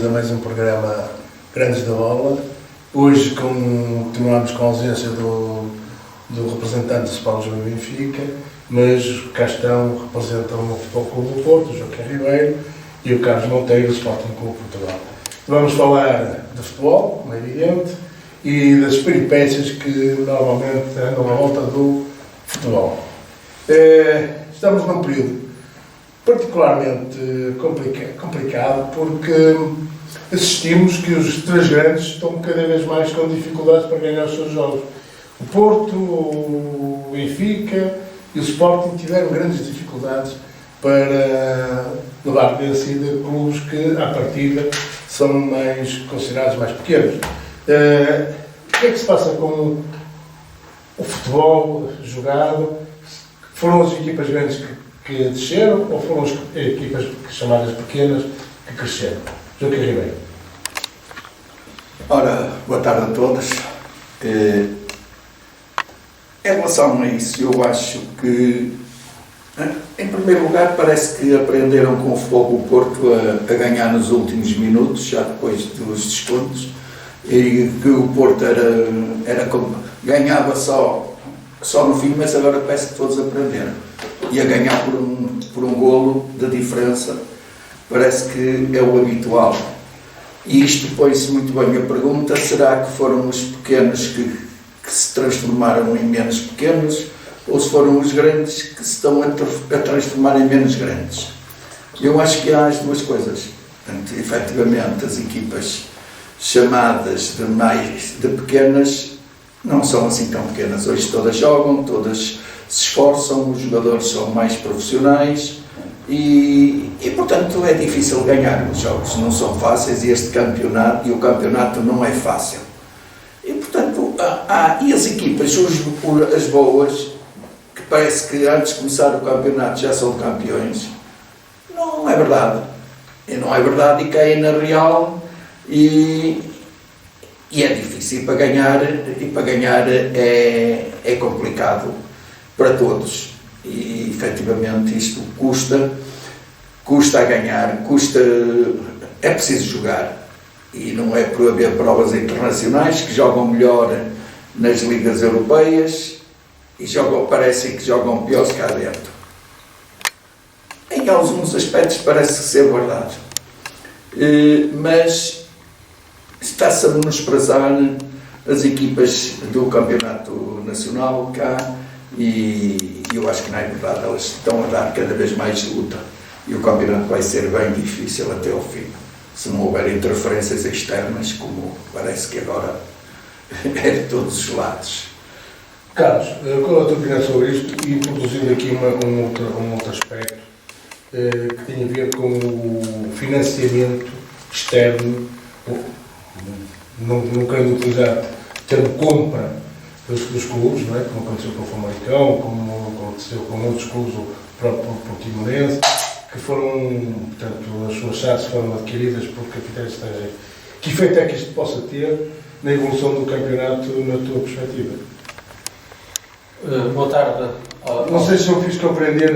a mais um programa Grandes da Bola. Hoje continuamos com a ausência do representante do Sport Lisboa e Benfica, mas cá estão, representam o Futebol Clube do Porto, o Joaquim Ribeiro e o Carlos Monteiro, do Sporting Clube Portugal. Vamos falar de futebol, como é evidente, e das peripécias que normalmente andam à volta do futebol. Estamos num período particularmente complicado porque assistimos que os três grandes estão cada vez mais com dificuldades para ganhar os seus jogos. O Porto, o Benfica e o Sporting tiveram grandes dificuldades para levar vencida clubes que, à partida, são mais considerados mais pequenos. O que é que se passa com o futebol jogado? Foram as equipas grandes que desceram ou foram as equipas chamadas pequenas que cresceram? Joaquim Ribeiro. Ora, boa tarde a todos. Em relação a isso, eu acho que, em primeiro lugar, parece que aprenderam com o Futebol do Porto a ganhar nos últimos minutos, já depois dos descontos, e que o Porto ganhava só no fim, mas agora parece que todos aprenderam. E a ganhar por um golo de diferença, parece que é o habitual. E isto põe-se muito bem a pergunta: será que foram os pequenos que se transformaram em menos pequenos, ou se foram os grandes que se estão a transformar em menos grandes? Eu acho que há as duas coisas. Portanto, efetivamente, as equipas chamadas de pequenas não são assim tão pequenas. Hoje todas jogam, todas se esforçam, os jogadores são mais profissionais e portanto é difícil ganhar. Os jogos não são fáceis e o campeonato não é fácil. E portanto, e as equipas, as boas, que parece que antes de começar o campeonato já são campeões, não é verdade. E não é verdade, e caem na real e é difícil para ganhar, e para ganhar é complicado para todos. E efetivamente isto custa a ganhar, é preciso jogar. E não é por haver provas internacionais que jogam melhor nas ligas europeias e parecem que jogam pior cá dentro. Em alguns aspectos parece ser verdade. Mas está-se a menosprezar as equipas do campeonato nacional cá e eu acho que não é verdade. Elas estão a dar cada vez mais luta e o campeonato vai ser bem difícil até ao fim, se não houver interferências externas, como parece que agora é de todos os lados. Carlos, qual é a tua opinião sobre isto? Introduzindo aqui um outro aspecto que tem a ver com o financiamento externo, não quero utilizar o termo compra dos clubes, não é? Como aconteceu com o Famalicão, como aconteceu com outros clubes, o próprio Portimonense, que foram, portanto, as suas chaves foram adquiridas por capitais estrangeiros. Que efeito é que isto possa ter na evolução do campeonato, na tua perspectiva? Boa tarde. Não sei se eu fiz compreender a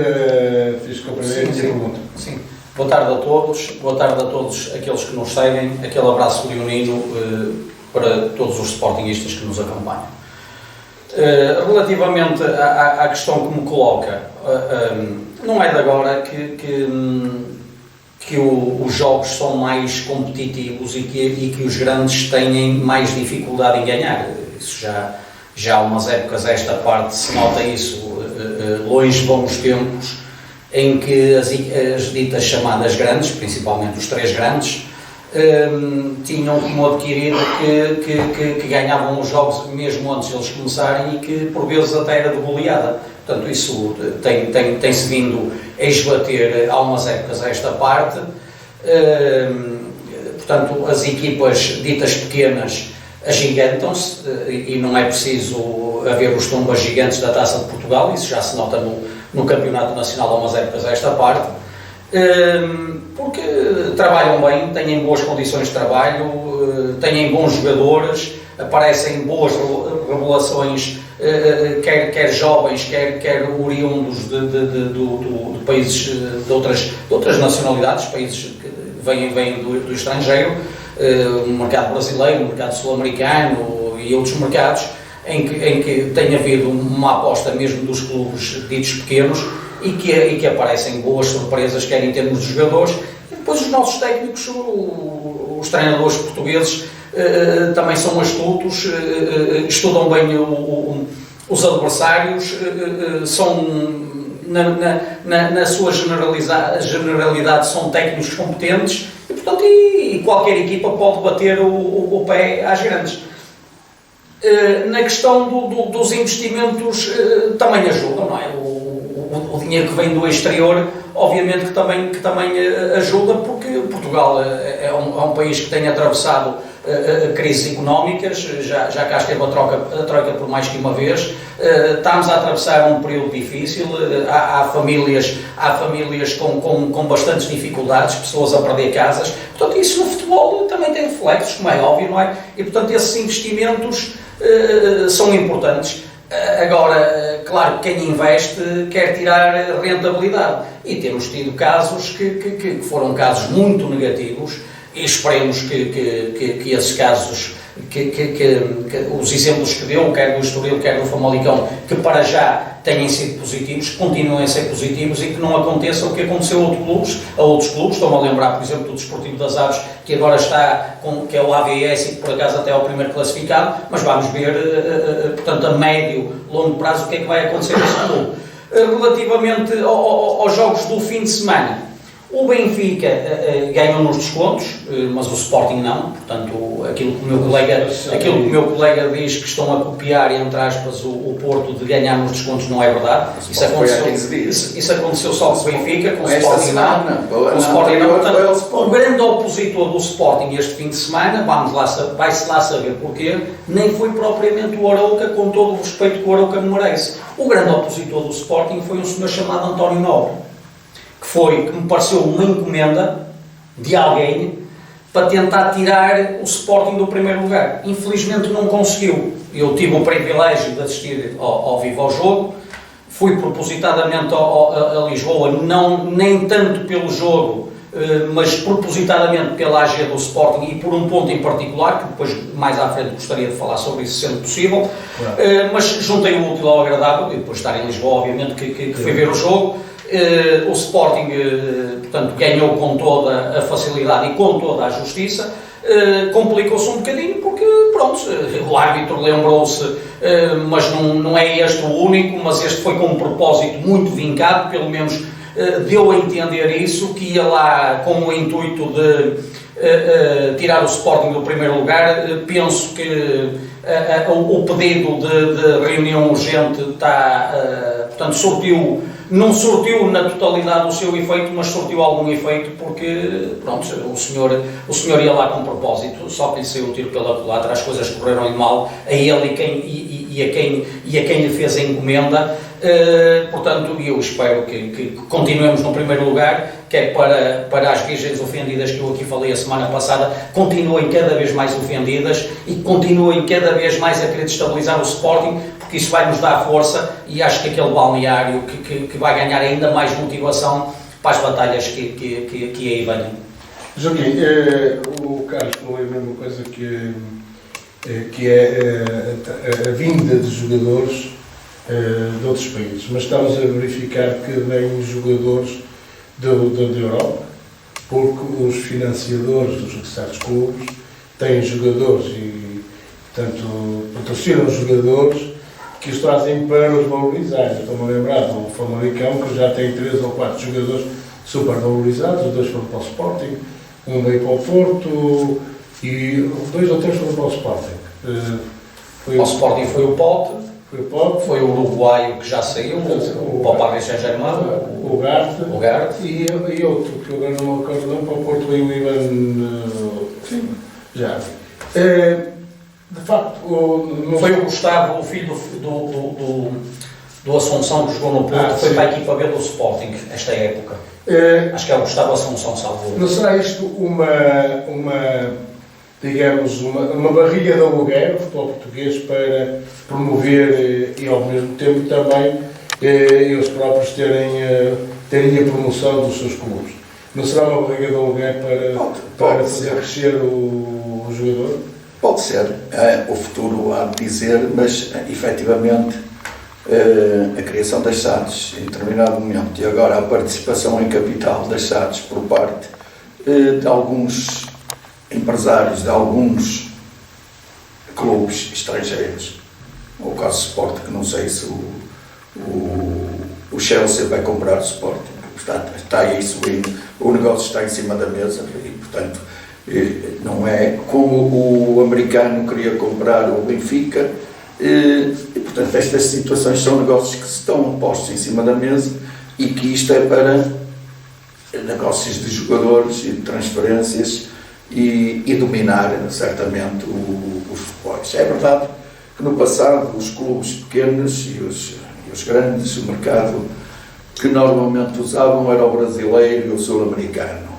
minha pergunta. Sim. Boa tarde a todos aqueles que nos seguem, aquele abraço leonino para todos os sportinguistas que nos acompanham. Relativamente à questão que me coloca, não é de agora que os jogos são mais competitivos e que os grandes têm mais dificuldade em ganhar. Isso já há umas épocas a esta parte se nota isso, longe vão os tempos em que as ditas chamadas grandes, principalmente os três grandes, tinham como adquirido que ganhavam os jogos mesmo antes de eles começarem e que por vezes até era de goleada. Portanto, isso tem-se vindo a esbater há umas épocas a esta parte. Portanto, as equipas ditas pequenas agigantam-se e não é preciso haver os tombas gigantes da Taça de Portugal, isso já se nota no Campeonato Nacional há umas épocas a esta parte, porque trabalham bem, têm boas condições de trabalho, têm bons jogadores, aparecem boas revelações, quer jovens, quer oriundos de países de outras nacionalidades, países vêm do estrangeiro, o mercado brasileiro, o mercado sul-americano e outros mercados, em que tem havido uma aposta mesmo dos clubes ditos pequenos e que aparecem boas surpresas, quer em termos de jogadores, e depois os nossos técnicos, os treinadores portugueses, também são astutos, estudam bem os adversários, são, na sua generalidade, são técnicos competentes e, portanto, qualquer equipa pode bater o pé às grandes. Na questão dos investimentos, também ajudam, não é? O dinheiro que vem do exterior, obviamente que também ajuda, porque Portugal é um país que tem atravessado crises económicas, já cá esteve a Troika por mais que uma vez, estamos a atravessar um período difícil, há famílias com bastantes dificuldades, pessoas a perder casas, portanto isso no futebol também tem reflexos, como é óbvio, não é? E portanto esses investimentos são importantes. Agora, claro, quem investe quer tirar rentabilidade e temos tido casos que foram casos muito negativos e esperemos que esses casos, os exemplos que deu, quer do Estoril, quer do Famalicão, que para já tenham sido positivos, continuem a ser positivos e que não aconteça o que aconteceu a outros clubes. Estou-me a lembrar, por exemplo, do Desportivo das Aves, que agora está que é o AVS e que por acaso até é o primeiro classificado, mas vamos ver, portanto, a médio, longo prazo, o que é que vai acontecer nesse clube. Relativamente aos jogos do fim de semana, o Benfica ganhou nos descontos, mas o Sporting não, portanto, aquilo que o meu colega diz que estão a copiar, entre aspas, o Porto de ganhar nos descontos não é verdade. Isso aconteceu só com o Benfica, com o Sporting não. O grande opositor do Sporting este fim de semana, vai-se lá saber porquê, nem foi propriamente o Arouca, com todo o respeito que o Arouca me merece. O grande opositor do Sporting foi um senhor chamado António Nobre, que me pareceu uma encomenda de alguém para tentar tirar o Sporting do primeiro lugar. Infelizmente não conseguiu. Eu tive o privilégio de assistir ao vivo ao jogo, fui propositadamente a Lisboa, nem tanto pelo jogo, mas propositadamente pela AG do Sporting e por um ponto em particular, que depois mais à frente gostaria de falar sobre isso, sendo possível, mas juntei o útil ao agradável, e depois de estar em Lisboa, obviamente, que fui ver o jogo. O Sporting, portanto, ganhou com toda a facilidade e com toda a justiça, complicou-se um bocadinho porque, pronto, o árbitro lembrou-se, mas não é este o único, mas este foi com um propósito muito vincado, pelo menos deu a entender isso, que ia lá com o intuito de tirar o Sporting do primeiro lugar. Penso que o pedido de reunião urgente portanto, não surtiu na totalidade o seu efeito, mas surtiu algum efeito porque, pronto, o senhor ia lá com propósito, só que lhe saiu o tiro pela culatra, as coisas correram-lhe mal, a ele e a quem lhe fez a encomenda. Portanto, eu espero que continuemos no primeiro lugar, quer para as virgens ofendidas que eu aqui falei a semana passada, continuem cada vez mais ofendidas e continuem cada vez mais a querer destabilizar o Sporting, porque isso vai nos dar força e acho que aquele balneário que vai ganhar ainda mais motivação para as batalhas que aí venham. Joaquim, o Carlos falou a mesma coisa que é a vinda de jogadores de outros países, mas estamos a verificar que vêm jogadores da Europa, porque os financiadores dos certos clubes têm jogadores e, portanto, patrocinam os jogadores que os trazem para os valorizar. Estou-me a lembrar do Famalicão, que já tem 3 ou 4 jogadores super valorizados, os 2 foram para o Sporting, um veio para o Porto e 2 ou 3 foram para o Sporting. O Sporting foi o Pote, foi o uruguaio que já saiu, o Paris Saint-Germain, o Garte e outro, que eu agora não me acordo, para o Porto veio o Ivan, já. De facto, foi o Gustavo, o filho do Assunção, que jogou no Porto, foi para a equipa B do Sporting, esta época. Acho que é o Gustavo Assunção, salvo. Não será isto digamos, uma barriga de aluguer, o futebol português, para promover e ao mesmo tempo também eles próprios terem a promoção dos seus clubes? Não será uma barriga de aluguer para fazer crescer o jogador? Pode ser, o futuro há de dizer, mas efetivamente a criação das SADs em determinado momento e agora a participação em capital das SADs por parte de alguns empresários, de alguns clubes estrangeiros, o caso do Sporting, que não sei se o Chelsea vai comprar o Sporting, está aí subindo, o negócio está em cima da mesa e, portanto, não é como o americano queria comprar o Benfica, e, portanto, estas situações são negócios que estão postos em cima da mesa e que isto é para negócios de jogadores e de transferências e dominar certamente os futebols. É verdade que no passado os clubes pequenos e os grandes, o mercado que normalmente usavam era o brasileiro e o sul-americano.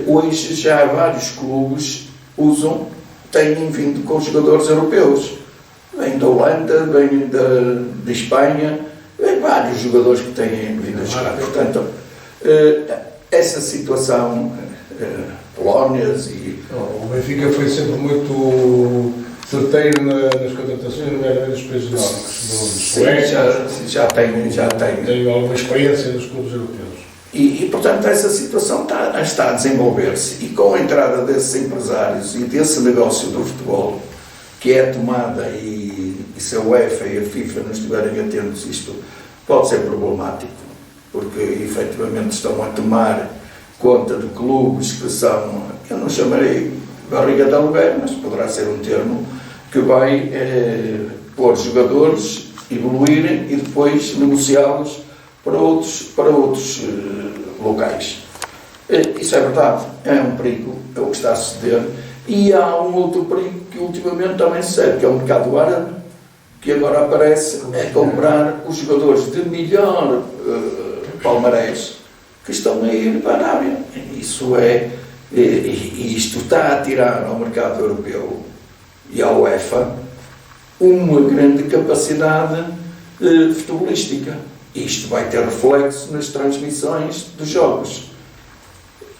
Hoje já vários clubes têm vindo com jogadores europeus. Vêm da Holanda, vêm da Espanha, vêm vários jogadores que têm vindo a jogar. Portanto, essa situação, Polónias e... O Benfica foi sempre muito certeiro nas contratações, nomeadamente dos países nórdicos, já tem alguma experiência nos clubes europeus. E portanto, essa situação está a desenvolver-se. E com a entrada desses empresários e desse negócio do futebol, que é tomada, e se a UEFA e a FIFA não estiverem atentos, isto pode ser problemático, porque efetivamente estão a tomar conta de clubes que são, eu não chamarei barriga de aluguer, mas poderá ser um termo que vai pôr jogadores evoluírem e depois negociá-los para outros locais. Isso é verdade, é um perigo, é o que está a suceder. E há um outro perigo que ultimamente também se segue, que é o mercado árabe, que agora aparece comprar os jogadores de melhor palmarés que estão a ir para a Arábia. Isto está a tirar ao mercado europeu e à UEFA uma grande capacidade futebolística. Isto vai ter reflexo nas transmissões dos jogos.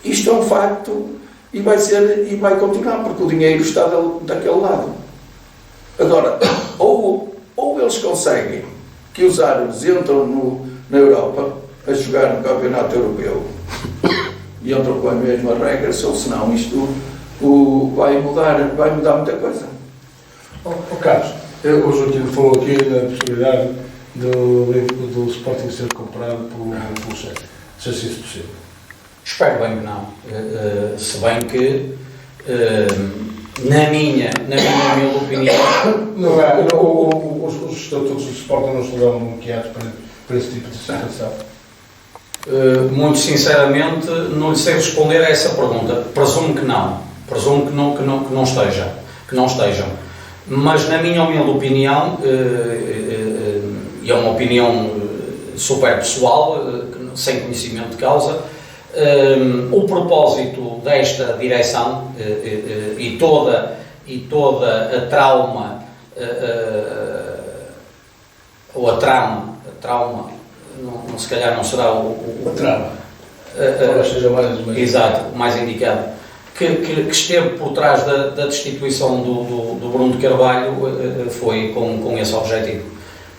Isto é um facto e vai continuar, porque o dinheiro está daquele lado. Agora, ou eles conseguem que os árabes entram na Europa a jogar no campeonato europeu e entram com as mesmas regras, ou senão isto vai mudar muita coisa. Carlos, o Joaquim falou aqui da possibilidade do Sporting ser comprado pelo Chelsea. Não sei se isso é possível. Espero bem que não. Se bem que, na minha humilde opinião... Os estatutos do Sporting não estão bloqueados para esse tipo de situação? Muito sinceramente, não lhe sei responder a essa pergunta. Presumo que não. Presumo que não estejam. Mas, na minha humilde opinião, e é uma opinião super pessoal, sem conhecimento de causa, o propósito desta direção e toda a trauma, ou a trama, se calhar não será o trama, talvez seja mais indicado, que esteve por trás da destituição do Bruno de Carvalho, foi com esse objetivo.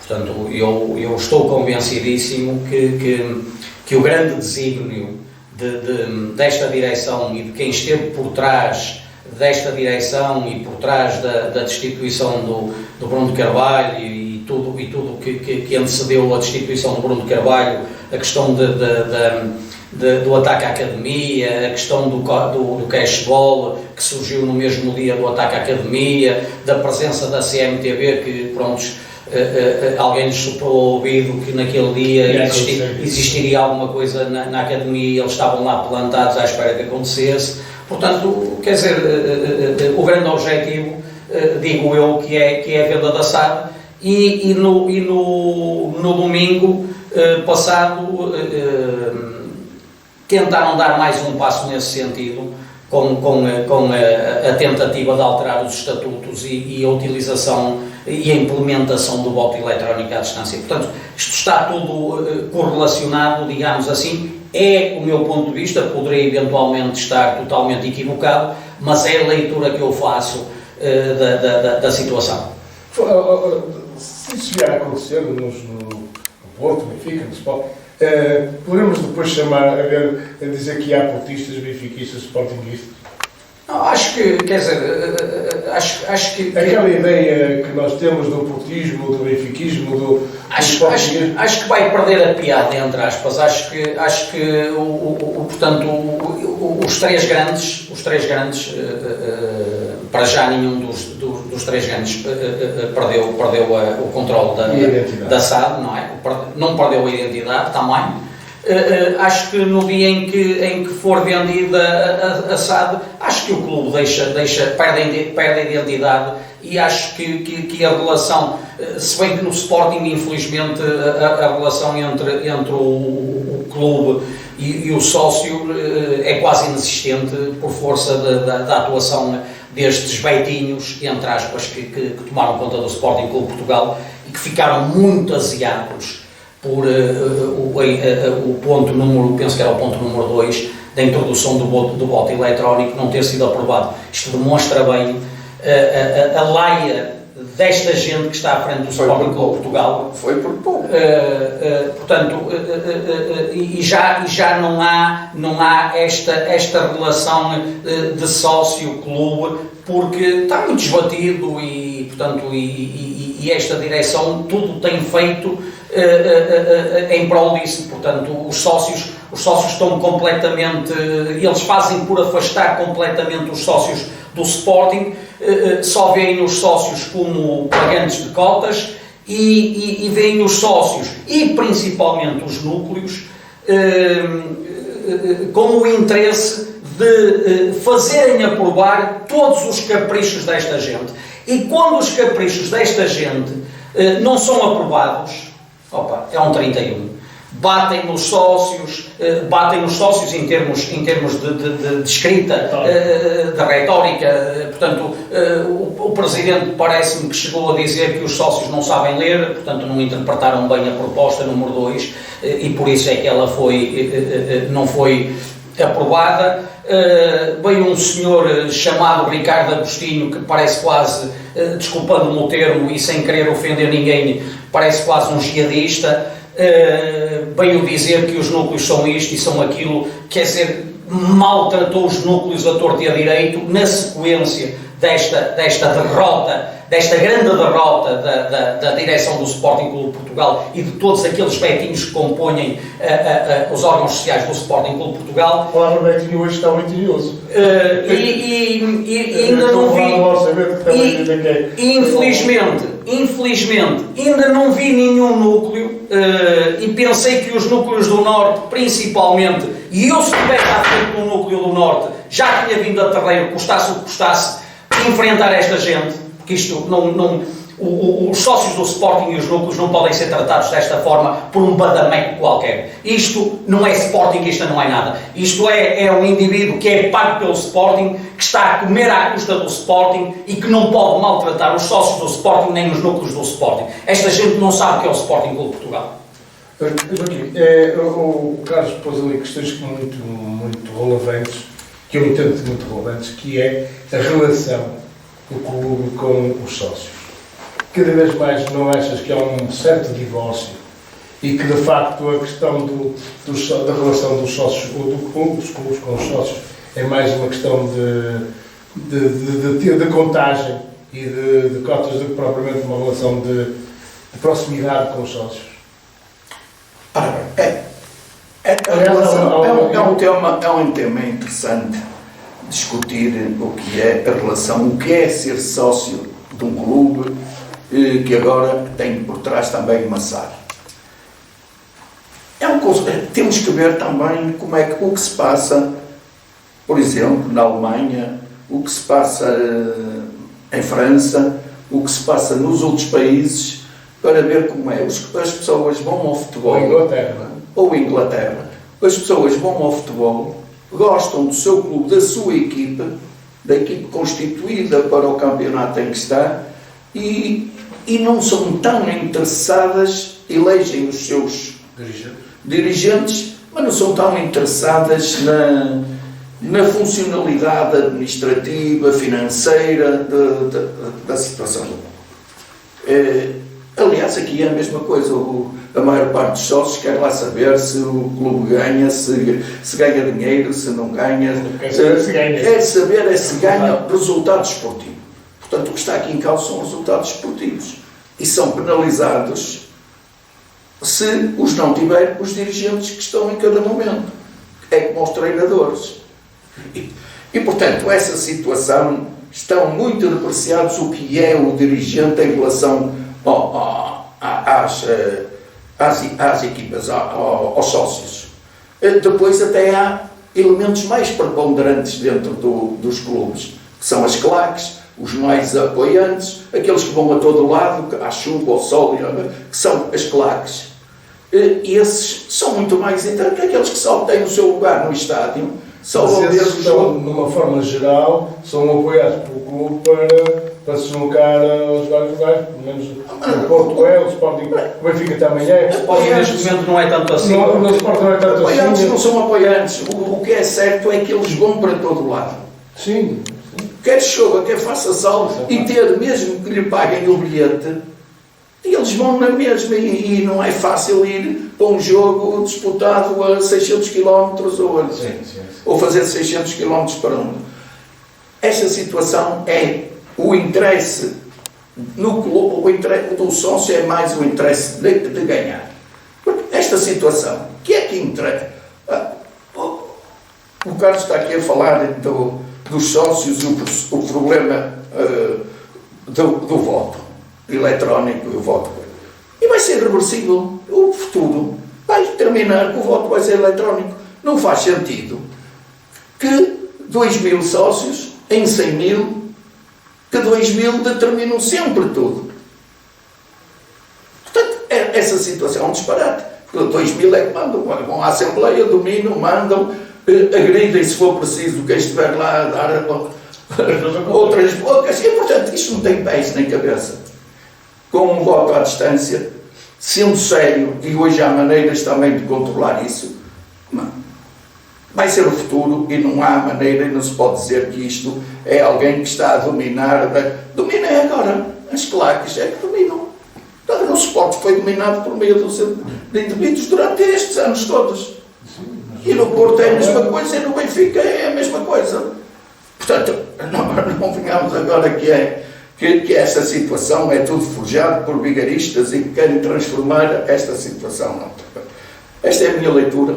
Portanto, eu estou convencidíssimo que o grande desígnio desta direção e de quem esteve por trás desta direção e por trás da destituição do Bruno de Carvalho e tudo que antecedeu a destituição do Bruno de Carvalho, a questão do ataque à academia, a questão do cashball que surgiu no mesmo dia do ataque à academia, da presença da CMTV que, alguém nos soprou ao ouvido que naquele dia existiria alguma coisa na academia e eles estavam lá plantados à espera que acontecesse. Portanto, quer dizer, o grande objetivo, digo eu, que é a venda da SAD e no domingo passado tentaram dar mais um passo nesse sentido com a tentativa de alterar os estatutos e a utilização e a implementação do voto eletrónico à distância. Portanto, isto está tudo correlacionado, digamos assim, é o meu ponto de vista, poderei eventualmente estar totalmente equivocado, mas é a leitura que eu faço da situação. Se isso vier a acontecer no Porto, no Benfica, no Sport, podemos depois a dizer que há portistas, benfiquistas, sportinguistas? Não, acho que, quer dizer, acho que... Aquela ideia que nós temos do portismo, do benfiquismo, do sportinguismo... Acho que vai perder a piada, entre aspas. Acho que portanto, os três grandes, para já nenhum dos três grandes perdeu o controle da SAD, não é? Não perdeu a identidade também. Acho que no dia em que for vendida a SAD, acho que o clube perde a identidade, e acho que a relação, se bem que no Sporting, infelizmente, a relação entre o clube e o sócio é quase inexistente, por força da atuação destes beitinhos, entre aspas, que tomaram conta do Sporting Clube Portugal e que ficaram muito aziados por o ponto número, penso que era o ponto número 2, da introdução do voto eletrónico não ter sido aprovado. Isto demonstra bem a laia desta gente que está à frente do Sporting Clube Portugal. Foi por pouco. Portanto, e já não há esta relação de sócio-clube, porque está muito esbatido e, portanto, e esta direção tudo tem feito em prol disso. Portanto, os sócios estão completamente, eles fazem por afastar completamente os sócios do Sporting, só veem os sócios como pagantes de cotas e veem os sócios, e principalmente os núcleos, com o interesse de fazerem aprovar todos os caprichos desta gente. E quando os caprichos desta gente não são aprovados, é um 31. Batem nos sócios em termos de escrita, de retórica. Portanto, o Presidente parece-me que chegou a dizer que os sócios não sabem ler, portanto não interpretaram bem a proposta número 2, e por isso é que ela não foi aprovada. Veio um senhor chamado Ricardo Agostinho, que parece quase, desculpando-me o termo e sem querer ofender ninguém, parece quase um jihadista. Veio dizer que os núcleos são isto e são aquilo, quer dizer, maltratou os núcleos a torto e a direito, na sequência desta grande derrota da direção do Sporting Clube Portugal e de todos aqueles betinhos que compõem os órgãos sociais do Sporting Clube Portugal. A palavra betinho hoje está muito curioso. E ainda não vi, infelizmente, ainda não vi nenhum núcleo, e pensei que os núcleos do Norte, principalmente, e eu se estivesse à frente do núcleo do Norte, já tinha vindo a terreiro, custasse o que custasse, enfrentar esta gente, porque isto os sócios do Sporting e os núcleos não podem ser tratados desta forma por um badameco qualquer. Isto não é Sporting, isto não é nada. Isto é um indivíduo que é pago pelo Sporting, que está a comer à custa do Sporting e que não pode maltratar os sócios do Sporting nem os núcleos do Sporting. Esta gente não sabe o que é o Sporting Clube Portugal. O Carlos pôs ali questões muito relevantes, que eu entendo muito relevantes, que é a relação do clube com os sócios. Cada vez mais não achas que há um certo divórcio e que, de facto, a questão da relação dos sócios, ou dos clubes com os sócios, é mais uma questão de contagem e de cotas do que propriamente uma relação de proximidade com os sócios? É um tema interessante discutir o que é a relação, o que é ser sócio de um clube que agora tem por trás também uma SAD. Temos que ver também o que se passa, por exemplo, na Alemanha, o que se passa em França, o que se passa nos outros países, para ver como é. As pessoas vão ao futebol. Ou Inglaterra. As pessoas vão ao futebol, gostam do seu clube, da sua equipe, da equipe constituída para o campeonato em que está, e não são tão interessadas, elegem os seus dirigentes, mas não são tão interessadas na funcionalidade administrativa, financeira da situação do clube. Aliás, aqui é a mesma coisa. A maior parte dos sócios quer lá saber se o clube ganha, se ganha dinheiro, se não ganha. Quer saber se ganha. Quer saber se ganha resultado esportivo. Portanto, o que está aqui em causa são resultados esportivos. E são penalizados se os não tiver os dirigentes que estão em cada momento. É como os treinadores. E, portanto, essa situação, estão muito depreciados o que é o dirigente em relação às equipas, aos sócios. Depois até há elementos mais preponderantes dentro dos clubes, que são as claques, os mais apoiantes, aqueles que vão a todo lado, à chuva, ao sol, que são as claques. E esses são muito mais interessantes que aqueles que só têm o seu lugar no estádio, só vão ver o jogo. Numa forma geral, são apoiados pelo clube para se deslocar aos vários lugares, pelo menos o Porto o Sporting, o Benfica também é. O Sporting neste momento não é tanto assim. No Sporting não é tanto assim. Apoiantes não são apoiantes. O que é certo é que eles vão para todo lado. Sim. Quer chova, quer faça salvo e ter mesmo que lhe paguem o bilhete, eles vão na mesma e não é fácil ir para um jogo disputado a 600 km ou fazer 600 km para um. Esta situação é o interesse no clube, o interesse do sócio é mais o interesse de ganhar. Esta situação, que é que interessa? O Carlos está aqui a falar dos sócios, o problema do voto eletrónico e o voto. E vai ser reversível. O futuro vai terminar que o voto vai ser eletrónico. Não faz sentido que 2.000 sócios em 100.000, que 2.000 determinam sempre tudo. Portanto, essa situação é um disparate. Porque 2.000 é que mandam, vão à Assembleia, dominam, mandam, agridem se for preciso quem estiver lá a dar outras bocas. E, portanto, isto não tem pés nem cabeça. Com um voto à distância, sendo sério, e hoje há maneiras também de controlar isso, não. Vai ser o futuro e não há maneira, e não se pode dizer que isto é alguém que está a dominar. Domina é agora, as claques é que dominam. O Sport foi dominado por meio de indivíduos durante estes anos todos. E no Porto é a mesma coisa, e no Benfica é a mesma coisa. Portanto, não venhamos agora que esta situação é tudo forjado por vigaristas e que querem transformar esta situação. Não. Esta é a minha leitura.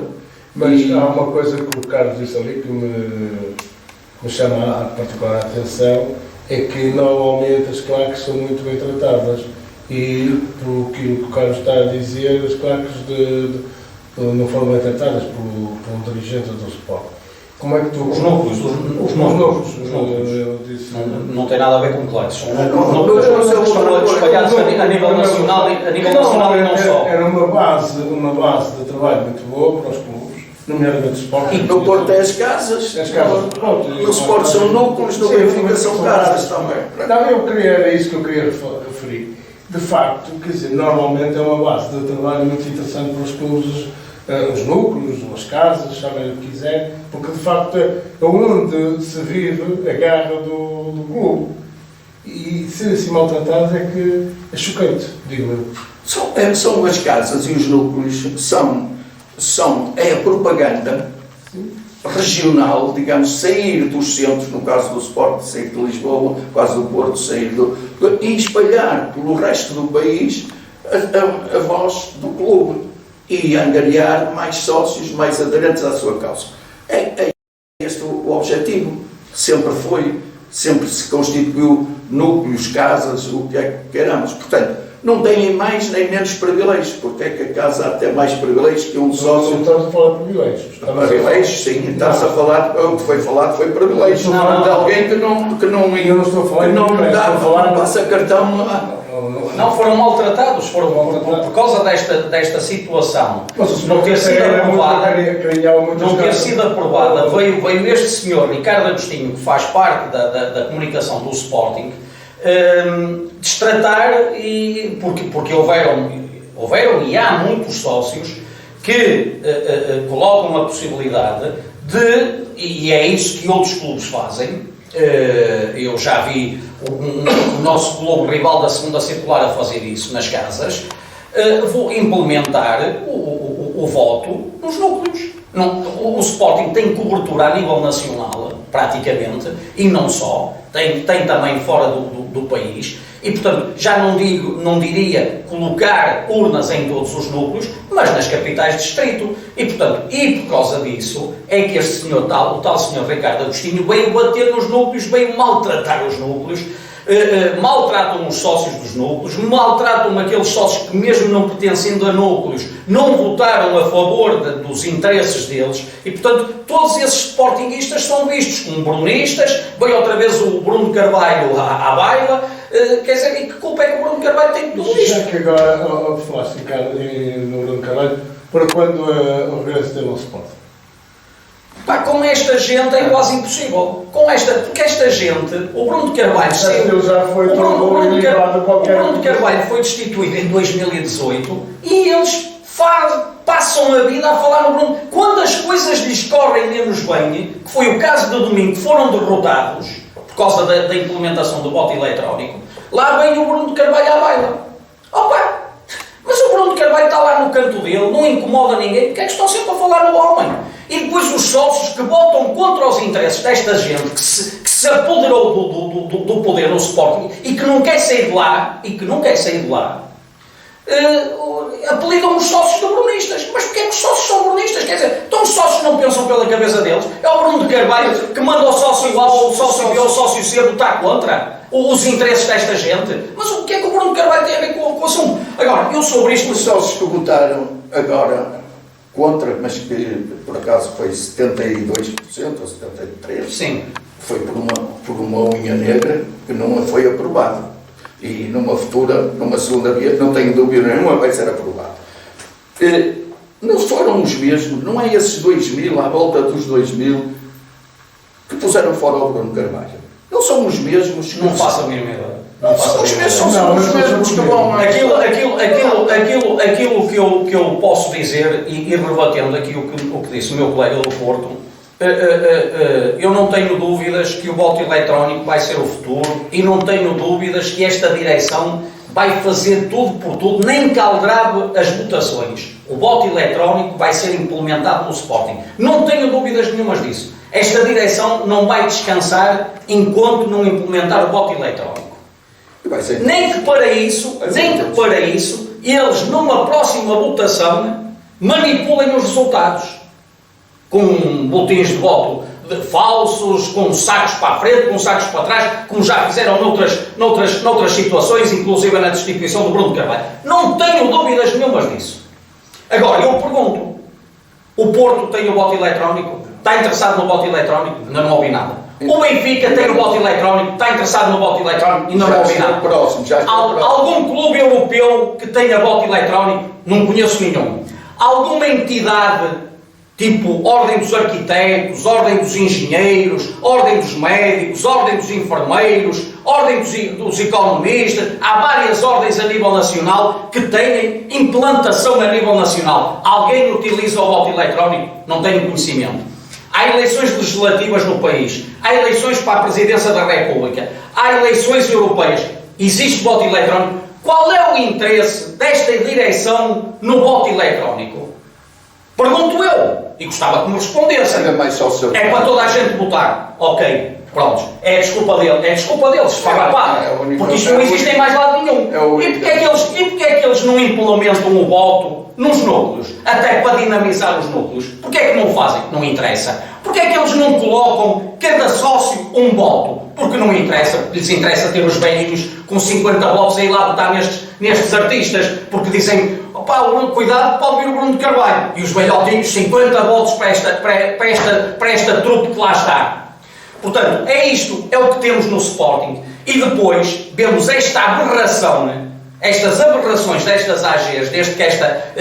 Mas há uma coisa que o Carlos disse ali que me chama a particular atenção, é que normalmente as claques são muito bem tratadas. E, por aquilo que o Carlos está a dizer, as claques não foram bem tratadas por um dirigente do Sport. Como é que tu... Os núcleos. Não tem nada a ver com claques. Os núcleos estão espalhados a nível nacional e não só. Era uma base de trabalho muito boa para os clubes, nomeadamente o Sport. E no Porto é as casas. No Sport são núcleos, no Benfica são casas também. Não, era isso que eu queria referir. De facto, quer dizer, normalmente é uma base de trabalho muito interessante para os clubes, os núcleos, as casas, chamem o que quiser, porque de facto é onde se vive a garra do clube. E ser assim maltratado é que é chocante, digo eu. São as casas e os núcleos, é a propaganda regional, digamos, sair dos centros, no caso do Sport, sair de Lisboa, no caso do Porto, sair e espalhar pelo resto do país a voz do clube e angariar mais sócios, mais aderentes à sua causa. É este o objetivo. Sempre foi, sempre se constituiu núcleos, casas, o que é que queiramos. Portanto, não têm mais nem menos privilégios, porque é que a casa há até mais privilégios que um sócio. Não estamos a falar de privilégios. Privilégios, sim, está-se a falar, o que foi falado foi privilégios. De alguém que não eu não estou a falar não passa cartão. Não foram maltratados, por causa desta situação. Não ter sido aprovada, veio este senhor, Ricardo Agostinho, que faz parte da comunicação do Sporting, destratar, porque houveram e há muitos sócios que colocam a possibilidade de, e é isso que outros clubes fazem, eu já vi o nosso clube rival da segunda circular a fazer isso nas casas, vou implementar o voto nos núcleos. O Sporting tem cobertura a nível nacional, praticamente, e não só, tem também fora do país, e portanto já não diria colocar urnas em todos os núcleos, mas nas capitais de distrito, e portanto, por causa disso, é que este senhor o tal senhor Ricardo Agostinho veio bater nos núcleos, veio maltratar os núcleos, maltratam os sócios dos núcleos, maltratam aqueles sócios que mesmo não pertencendo a núcleos, não votaram a favor dos interesses deles, e portanto todos esses sportinguistas são vistos como brunistas, veio outra vez o Bruno Carvalho à baila, quer dizer, e que culpa é que o Bruno Carvalho tem de tudo isto? Já que agora falaste, Ricardo, no Bruno Carvalho, para quando o regresso dele ao Sporting? Pá, com esta gente é quase impossível. Porque esta gente, o Bruno Carvalho Carvalho foi destituído em 2018 e eles passam a vida a falar no Bruno. Quando as coisas lhes correm menos bem, que foi o caso do domingo, que foram derrotados por causa da implementação do voto eletrónico, lá vem o Bruno Carvalho à baila. Opa! Mas o Bruno Carvalho está lá no canto dele, não incomoda ninguém, porque é que estão sempre a falar no homem? E depois os sócios que votam contra os interesses desta gente, que se apoderou do poder no Sporting e que não quer sair de lá, apelidam os sócios de brunistas. Mas porquê que os sócios são brunistas? Quer dizer, então os sócios não pensam pela cabeça deles. É o Bruno de Carvalho que manda o sócio A ou o sócio B ou o sócio C votar contra os interesses desta gente. Mas o que é que o Bruno de Carvalho tem a ver com o assunto? Agora, eu sobre isto... Os sócios que votaram agora contra, mas que por acaso foi 72% ou 73%, sim, foi por uma unha negra que não foi aprovado. E numa segunda via, não tenho dúvida nenhuma, vai ser aprovado. Não foram os mesmos, não é esses 2.000, à volta dos 2.000, que puseram fora o Bruno Carvalho. Não são os mesmos que... Não façam a mínima ideia. Não são os mesmos que vão... Aquilo que eu posso dizer, e rebatendo aqui o que disse o meu colega do Porto, eu não tenho dúvidas que o voto eletrónico vai ser o futuro e não tenho dúvidas que esta direção vai fazer tudo por tudo, nem caldrave as votações. O voto eletrónico vai ser implementado no Sporting. Não tenho dúvidas nenhumas disso. Esta direção não vai descansar enquanto não implementar o voto eletrónico. Nem que para isso, eles numa próxima votação manipulem os resultados. Com botins de voto falsos, com sacos para a frente, com sacos para trás, como já fizeram noutras situações, inclusive na destituição do Bruno Carvalho. Não tenho dúvidas nenhumas disso. Agora, eu pergunto, o Porto tem o voto eletrónico? Está interessado no voto eletrónico? Ainda não ouvi nada. O Benfica tem o voto eletrónico? Está interessado no voto eletrónico? Ainda não ouvi nada. Algum clube europeu que tenha voto eletrónico? Não conheço nenhum. Alguma entidade tipo Ordem dos Arquitetos, Ordem dos Engenheiros, Ordem dos Médicos, Ordem dos Enfermeiros, Ordem dos Economistas, há várias ordens a nível nacional que têm implantação a nível nacional. Alguém utiliza o voto eletrónico? Não tenho conhecimento. Há eleições legislativas no país, há eleições para a Presidência da República, há eleições europeias, existe voto eletrónico. Qual é o interesse desta direção no voto eletrónico? Pergunto eu, e gostava que me respondessem. É para toda a gente votar. Ok, pronto. É a desculpa deles. Porque isto não existe em mais lado nenhum. E porque é que eles não implementam o voto nos núcleos? Até para dinamizar os núcleos. Porque é que não o fazem? Não interessa. Porque é que eles não colocam cada sócio um voto? Porque não interessa. Lhes interessa ter os velhinhos com 50 votos a ir lá votar nestes artistas. Porque dizem... Opa, cuidado, pode vir o Bruno de Carvalho. E os velhotinhos, 50 votos para esta trupe que lá está. Portanto, é isto, é o que temos no Sporting. E depois vemos esta aberração, estas aberrações destas AGs, desde que esta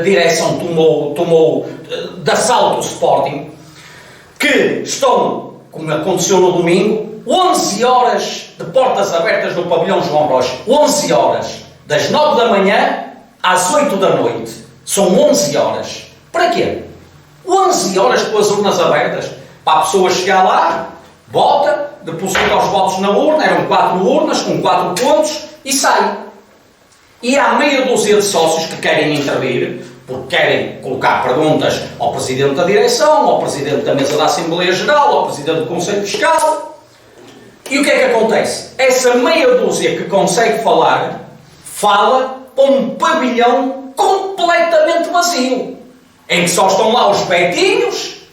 direção tomou de assalto o Sporting, que estão, como aconteceu no domingo, 11 horas de portas abertas no pavilhão João Rocha. 11 horas, das 9 da manhã às 8 da noite. São 11 horas. Para quê? 11 horas com as urnas abertas. Para a pessoa chegar lá, vota, deposita os votos na urna, eram 4 urnas com 4 pontos e sai. E há meia dúzia de sócios que querem intervir, porque querem colocar perguntas ao Presidente da Direção, ao Presidente da Mesa da Assembleia Geral, ao Presidente do Conselho Fiscal. E o que é que acontece? Essa meia dúzia que consegue falar, fala para um pavilhão completamente vazio, em que só estão lá os betinhos,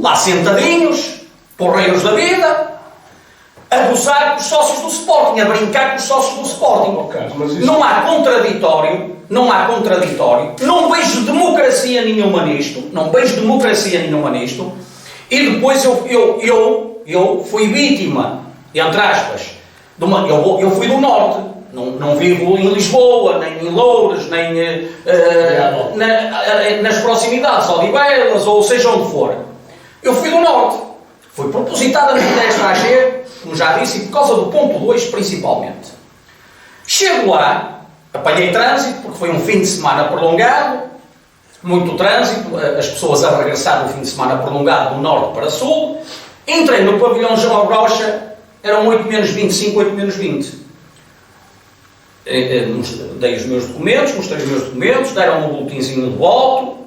lá sentadinhos, porreiros da vida, a gozar com os sócios do Sporting, a brincar com os sócios do Sporting. Não há contraditório, não vejo democracia nenhuma nisto, e depois eu fui vítima, entre aspas, eu fui do Norte, não vivo em Lisboa, nem em Loures, nem nas proximidades, Odivelas, ou seja onde for. Eu fui do Norte, fui propositadamente desta AG, como já disse, e por causa do ponto 2 principalmente. Chego lá, apanhei trânsito, porque foi um fim de semana prolongado, muito trânsito, as pessoas a regressar do fim de semana prolongado do Norte para Sul. Entrei no pavilhão João Rocha, eram 8-25, 8-20. Dei os meus documentos, mostrei os meus documentos, deram-me um boletinzinho de voto,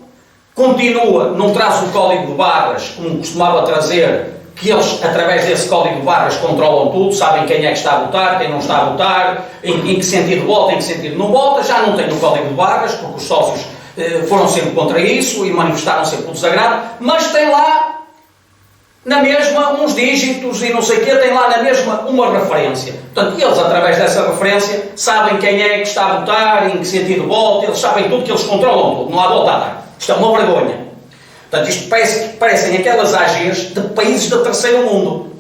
continua, não traz o código de barras, como costumava trazer, que eles, através desse código de barras, controlam tudo, sabem quem é que está a votar, quem não está a votar, em que sentido vota, em que sentido não vota. Já não tenho o código de barras, porque os sócios foram sempre contra isso e manifestaram sempre o desagrado, mas tem lá na mesma uns dígitos e não sei o quê, tem lá na mesma uma referência. Portanto, eles, através dessa referência, sabem quem é que está a votar, em que sentido vota, eles sabem tudo, que eles controlam tudo, não há volta a dar. Isto é uma vergonha. Portanto, isto parecem aquelas AGs de países do terceiro mundo.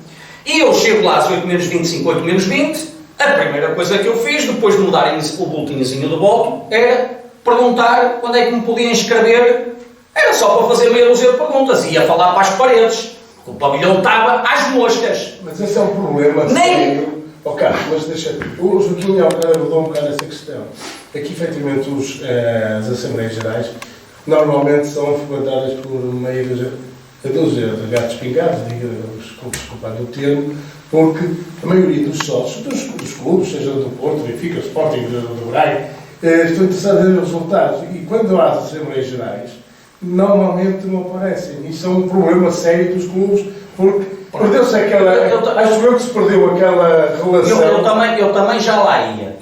E eu chego lá às 8-25, 8-20, a primeira coisa que eu fiz, depois de mudarem o boletinzinho de voto, era perguntar quando é que me podia inscrever. Era só para fazer meia dúzia de perguntas, ia falar para as paredes. O pavilhão estava às moscas. Mas esse é um problema sério. Carlos, mas deixa. O Joaquim abordou um bocado essa questão. Aqui, efetivamente, as Assembleias Gerais normalmente são frequentadas por meia dúzia de gatos pingados, desculpando o termo, porque a maioria dos sócios dos clubes, seja do Porto, do Benfica, do Sporting, do Braga, estão interessados em resultados. E quando há as Assembleias Gerais, normalmente não aparecem. Isso é um problema sério dos clubes, porque perdeu-se aquela... Acho eu que se perdeu aquela relação... Eu também já lá ia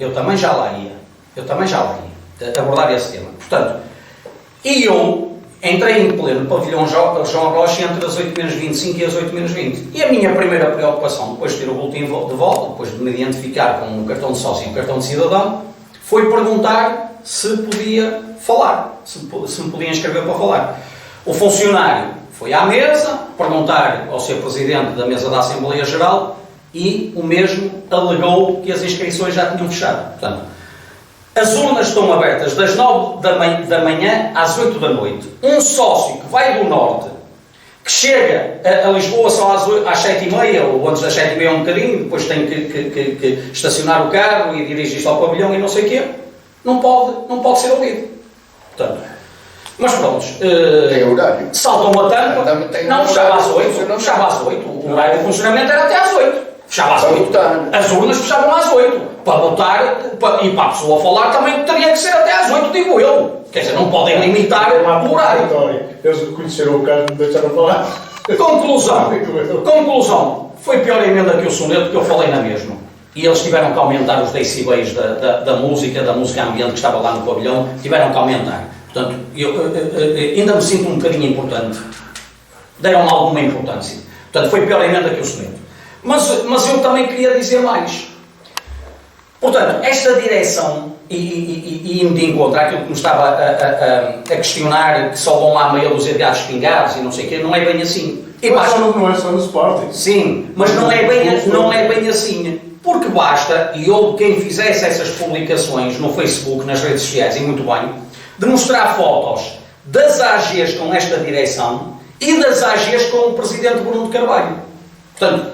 abordar esse tema. Portanto, e eu entrei em pleno pavilhão João Rocha entre as 8-25 e as 8-20. E a minha primeira preocupação, depois de ter o boletim de volta, depois de me identificar com um cartão de sócio e um cartão de cidadão, foi perguntar se podia falar, se me podia inscrever para falar. O funcionário foi à mesa perguntar ao seu presidente da mesa da Assembleia Geral e o mesmo alegou que as inscrições já tinham fechado. Portanto, as urnas estão abertas das 9 da manhã às 8 da noite. Um sócio que vai do Norte, que chega a Lisboa só às 7h30, ou antes das 7h30 um bocadinho, depois tem que estacionar o carro e dirigir-se ao pavilhão e não sei o quê, não pode ser ouvido. Portanto, mas pronto, tem horário. Saltam a tampa, não, fechava às 8, o horário de funcionamento era até às 8. Fechava às 8. As urnas fechavam às 8. Para votar e para a pessoa falar também teria que ser até às 8, digo eu. Quer dizer, não podem limitar o horário. Eles conheceram o caso, deixaram falar. Conclusão. Foi pior a emenda que o soneto, que eu falei na mesma. E eles tiveram que aumentar os decibéis da música ambiente que estava lá no pavilhão, tiveram que aumentar. Portanto, eu ainda me sinto um bocadinho importante. Deram-me alguma importância. Portanto, foi pior a emenda que o soneto. Mas eu também queria dizer mais. Portanto, esta direção, e indo de encontro àquilo que me estava a questionar, que só vão lá meia dúzia de gatos pingados e não sei o quê, não é bem assim. Não é só no Sporting. Sim, mas não é bem assim. Porque basta, e quem fizesse essas publicações no Facebook, nas redes sociais, e muito bem, de mostrar fotos das AGs com esta direção e das AGs com o presidente Bruno de Carvalho. Portanto,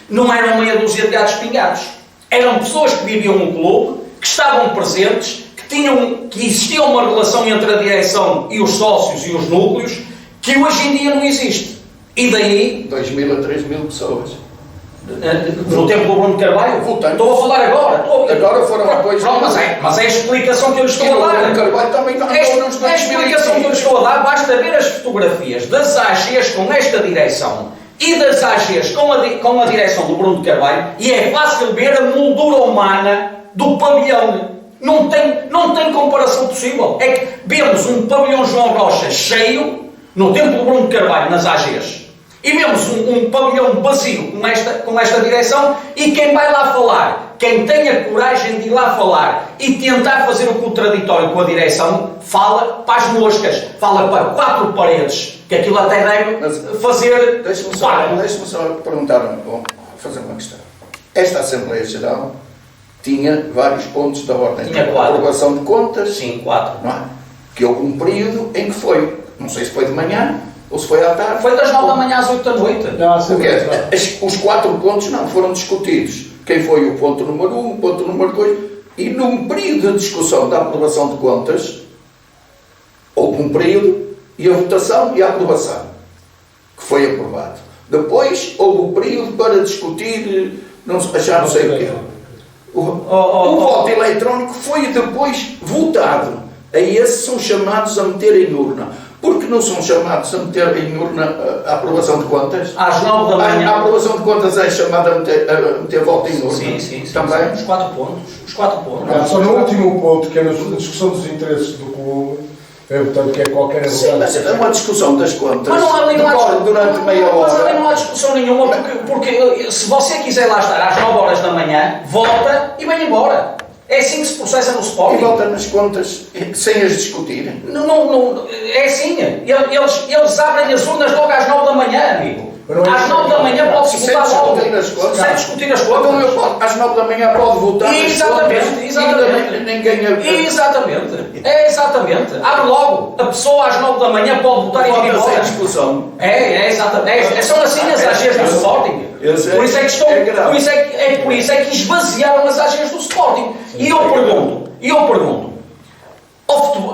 não eram meia dúzia de gatos pingados. Eram pessoas que viviam no clube, que estavam presentes, que que existia uma relação entre a direção e os sócios e os núcleos que hoje em dia não existe. E daí... 2.000 a 3.000 pessoas. No tempo do Bruno Carvalho? Estou a falar agora. Agora foram depois... Pronto, mas é a explicação que eu lhe estou a dar. Bruno Carvalho também É a explicação que eu lhe estou a dar. Basta ver as fotografias das AGs com esta direção e das AGs com a direção do Bruno Carvalho e é fácil ver a moldura humana do pavilhão. Não tem comparação possível. É que vemos um pavilhão João Rocha cheio no tempo do Bruno Carvalho nas AGs. E vemos um pavilhão vazio com esta direção e quem vai lá falar, quem tem a coragem de ir lá falar e tentar fazer o contraditório com a direção, fala para as moscas, fala para 4 paredes, que aquilo até deve fazer... Deixa-me só perguntar, fazer uma questão. Esta Assembleia Geral tinha vários pontos da ordem. Tinha 4. Aprovação de contas. Sim, 4. Não é? Que houve um período em que foi, não sei se foi de manhã, ou se foi à tarde. Foi das 9 da manhã às 8 da noite. Os 4 pontos não foram discutidos. Quem foi o ponto número 1, o ponto número 2. E num período de discussão da aprovação de contas, houve um período e a votação e a aprovação, que foi aprovado. Depois houve um período para discutir, não sei o quê. O voto eletrónico foi depois votado. A esses são chamados a meter em urna. Porque não são chamados a meter em urna a aprovação de contas? Às 9 da manhã. A aprovação de contas é chamada a meter voto em urna? Sim. Também? Os 4 pontos. Os 4 pontos. Não, só no último ponto, que é na discussão dos interesses do clube, portanto, que é qualquer advogado. Sim, mas é uma discussão das contas. Mas não há decorre durante meia hora. Mas ali não há discussão nenhuma, porque se você quiser lá estar às 9 horas da manhã, volta e vem embora. É assim que se processa no Sporting. E volta nas contas sem as discutirem. Não, é assim. Eles abrem as urnas logo às 9 da manhã, amigo. Às 9 da manhã pode-se votar logo. Sem discutir as contas. Então às 9 da manhã pode votar nas contas. Exatamente. Ninguém... Exatamente. Abre logo. A pessoa às 9 da manhã pode votar e vir embora. Sem discussão. Exatamente. São assim as AGs do Sporting. Por isso é que esvaziaram as AGs do Sporting. E eu pergunto,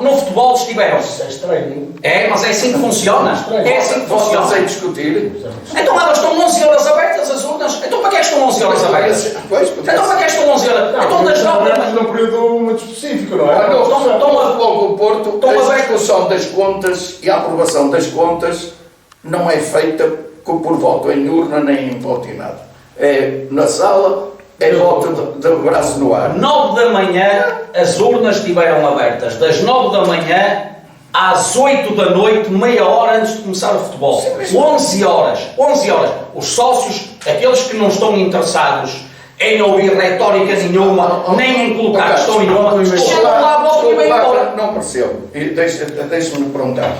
no futebol estiveram... Isso é estranho. Mas é assim que funciona. É assim que funciona. Sem discutir. Então elas estão 11 horas abertas, as urnas. Então para que é que estão 11 horas abertas? Então para que é que estão 11 horas? Então das 9 da manhã... num período muito específico, não é? No Futebol do Porto, a discussão das contas e a aprovação das contas não é feita por voto em urna nem em voto em nada. É na sala, é voto de braço no ar. 9 da manhã as urnas estiveram abertas. Das 9 da manhã às 8 da noite, meia hora antes de começar o futebol. 11 horas. Os sócios, aqueles que não estão interessados em ouvir retórica nenhuma, nem em colocar questão nenhuma, chegam lá, voltam e vêm embora. Não percebo. Deixa-me perguntar.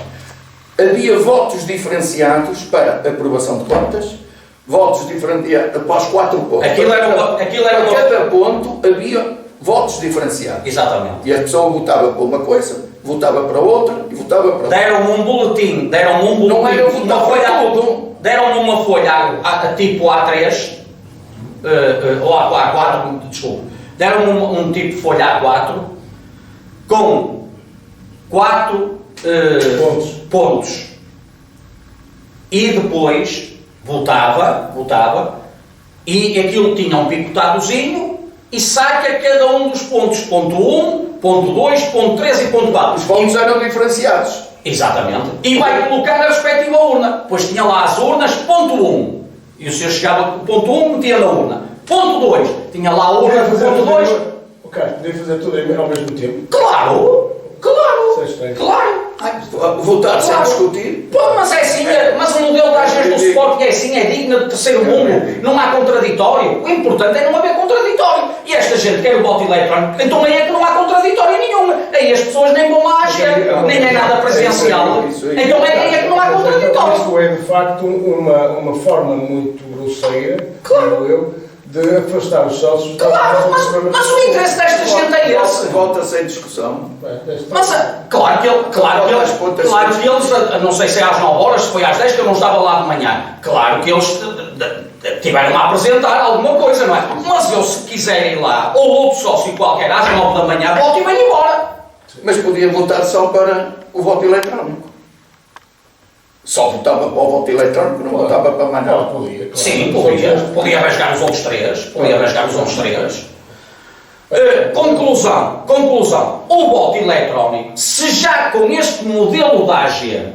Havia votos diferenciados para aprovação de contas, votos diferenciados para os 4 pontos. Para cada ponto havia votos diferenciados. Exatamente. E a pessoa votava para uma coisa, votava para outra e votava para outra. Deram-me um boletim. Não era votar para tudo. Deram-me uma folha tipo A3, ou A4, desculpe. Deram-me um tipo de folha A4 com 4 pontos. E depois votava e aquilo tinha um picotadozinho e saca cada um dos pontos. Ponto 1, ponto 2, ponto 3 e ponto 4. Os pontos eram diferenciados. Exatamente. E vai colocar na respectiva urna. Pois tinha lá as urnas, ponto 1. E o senhor chegava com ponto 1, metia na urna. Ponto 2. Tinha lá a urna, ponto 2. Ok, podia fazer tudo ao mesmo tempo. Claro. Votar sem discutir. Mas é assim, mas o modelo das AGs do Sporting é assim, é digno de terceiro mundo, não há contraditório. O importante é não haver contraditório. E esta gente quer o voto eletrónico, então aí é que não há contraditório nenhum. Aí as pessoas nem vão lá AG, nem é nada presencial. Então aí é que não há contraditório. Isto é de facto uma forma muito grosseira, claro eu, de afastar os sócios. Claro, mas o interesse desta gente é esse. Vota sem discussão. Mas claro que eles, não sei se é às 9 horas, se foi às 10, que eu não estava lá de manhã. Claro que eles tiveram a apresentar alguma coisa, não é? Mas eu, se quiser ir lá, ou outro sócio qualquer, às 9 da manhã, volto e venho embora. Mas podia votar só para o voto eletrónico. Só votava para o voto eletrónico, não votava para mais nada. Sim, podia rasgar os outros três. Conclusão. O voto eletrónico, se já com este modelo da AG,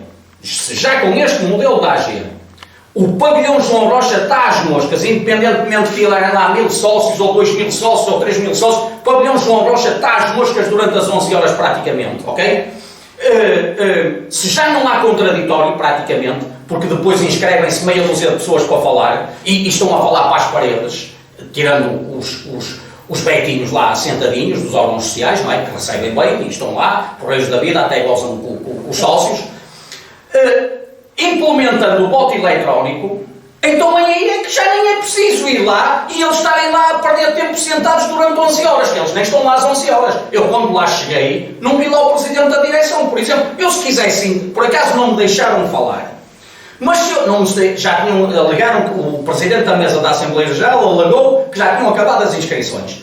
o pavilhão João Rocha está às moscas, independentemente de ele andar 1000 sócios, ou 2000 sócios, ou 3000 sócios, o pavilhão João Rocha está às moscas durante as 11 horas praticamente, ok? Se já não há contraditório praticamente, porque depois inscrevem-se meia dúzia de pessoas para falar, e estão a falar para as paredes, tirando os betinhos lá sentadinhos dos órgãos sociais, não é? Que recebem bem e estão lá, por reis da vida, até gozam com os sócios. Implementando o voto eletrónico, então aí é que já nem é preciso ir lá e eles estarem lá a perder tempo sentados durante 11 horas, que eles nem estão lá às 11 horas. Eu, quando lá cheguei, não vi lá o presidente da direção, por exemplo. Eu, se quisessem, por acaso não me deixaram falar, mas se eu não me sei, já alegaram que o presidente da mesa da Assembleia Geral alegou que já tinham acabado as inscrições.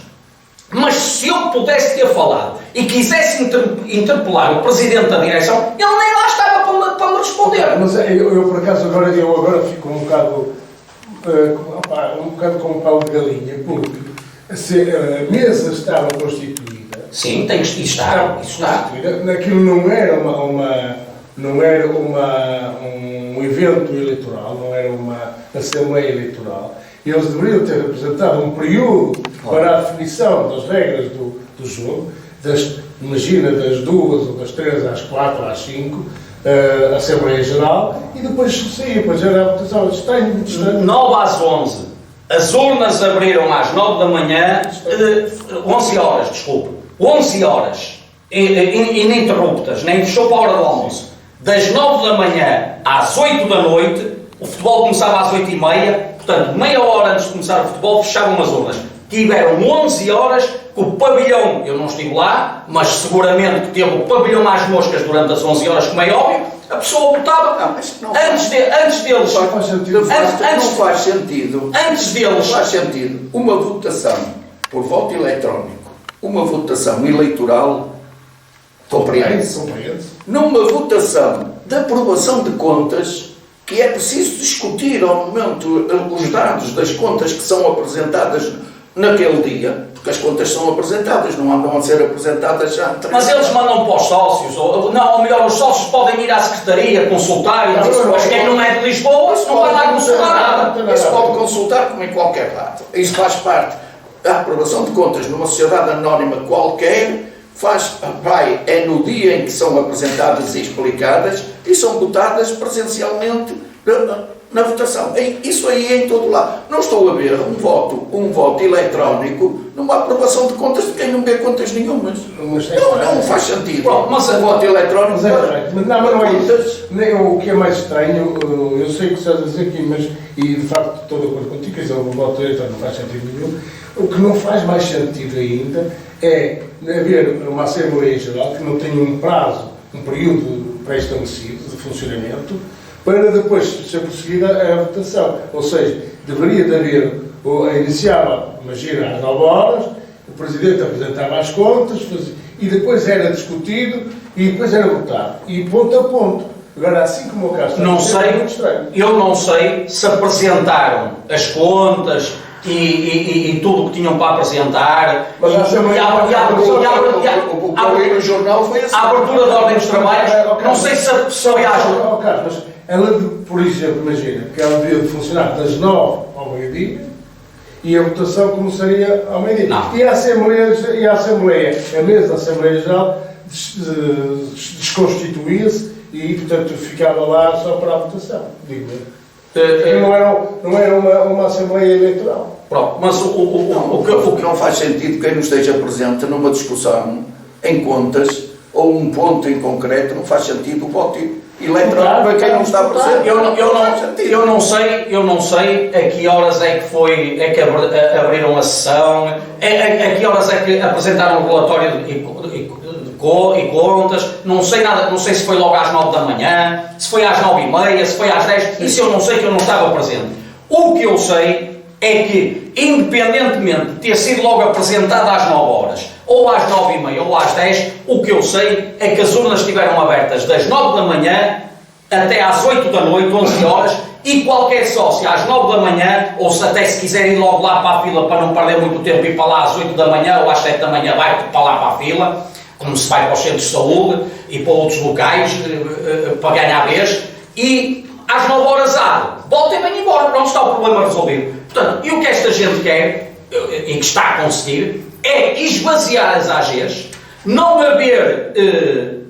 Mas se eu pudesse ter falado e quisesse interpelar o presidente da direção, ele nem lá estava para me responder. Mas eu por acaso, agora fico um bocado com um pau de galinha, porque se a mesa estava constituída... Sim, tem que estar. Naquilo não era um evento eleitoral, não era uma Assembleia Eleitoral. Eles deveriam ter apresentado um período para a definição das regras do jogo, imagina das 2 ou das 3 às 4 ou às 5, a Assembleia Geral, e depois saía, depois era a votação. Estranho. 9 às 11. As urnas abriram às 9 da manhã, 11 horas, desculpe. 11 horas, ininterruptas, nem fechou para a hora do almoço. Das 9 da manhã às 8 da noite, o futebol começava às 8h30, portanto, meia hora antes de começar o futebol, fechavam as urnas. Tiveram 11 horas que o pavilhão, eu não estive lá, mas seguramente que teve o pavilhão às moscas durante as 11 horas, como é óbvio, a pessoa votava antes deles. Não faz sentido. Antes deles. Não faz sentido. Uma votação por voto eletrónico, uma votação eleitoral, compreende-se. Numa votação de aprovação de contas, que é preciso discutir ao momento os dados das contas que são apresentadas naquele dia, porque as contas são apresentadas, não andam a ser apresentadas já. Mas eles mandam para os sócios, ou melhor, os sócios podem ir à secretaria consultar, mas quem não é de Lisboa não vai lá consultar nada. Isso pode consultar como em qualquer lado. Isso faz parte da aprovação de contas numa sociedade anónima qualquer, é no dia em que são apresentadas e explicadas e são votadas presencialmente na votação. Isso aí é em todo lado. Não estou a ver um voto eletrónico numa aprovação de contas de quem não vê contas nenhumas. Não faz sentido. Pronto, mas o voto eletrónico... Mas não é isso. O que é mais estranho, eu sei o que estás a dizer aqui, mas, e de facto estou de acordo contigo, quer dizer, o voto eletrónico não faz sentido nenhum. O que não faz mais sentido ainda é haver uma Assembleia Geral que não tenha um prazo, um período pré-estabelecido de funcionamento, para depois ser prosseguida a votação. Ou seja, deveria de haver, iniciava, imagina, às 9 horas, o Presidente apresentava as contas, e depois era discutido, e depois era votado. E ponto a ponto. Agora, assim como o caso está, é muito estranho. Eu não sei se apresentaram as contas e tudo o que tinham para apresentar. Mas o jornal foi assim. A abertura da ordem dos trabalhos, não sei se foi ágil. Mas ela, por exemplo, imagina que ela devia funcionar das 9 ao meio-dia e a votação começaria ao meio-dia. E a mesa da Assembleia Geral desconstituía-se e, portanto, ficava lá só para a votação. Não era uma Assembleia Eleitoral. Pronto, mas o que não faz sentido quem não esteja presente numa discussão em contas ou um ponto em concreto, não faz sentido o voto eleitoral para quem não está presente. Eu não sei a que horas é que abriram a sessão, a que horas é que apresentaram o relatório e contas, não sei nada, não sei se foi logo às 9 da manhã, se foi às 9h30, se foi às 10, isso eu não sei, que eu não estava presente. O que eu sei é que, independentemente de ter sido logo apresentada às 9 horas, ou às 9h30 ou às 10, o que eu sei é que as urnas estiveram abertas das 9 da manhã até às 8 da noite, 11 horas, e qualquer sócio às 9 da manhã, ou se até se quiser ir logo lá para a fila para não perder muito tempo, ir para lá às 8 da manhã ou às 7 da manhã, vai para lá para a fila, como se vai para os centros de saúde e para outros locais, para ganhar vez, e às 9 horas voltem bem embora, pronto, está o problema resolvido. Portanto, e o que esta gente quer, e que está a conseguir, é esvaziar as AGs, não haver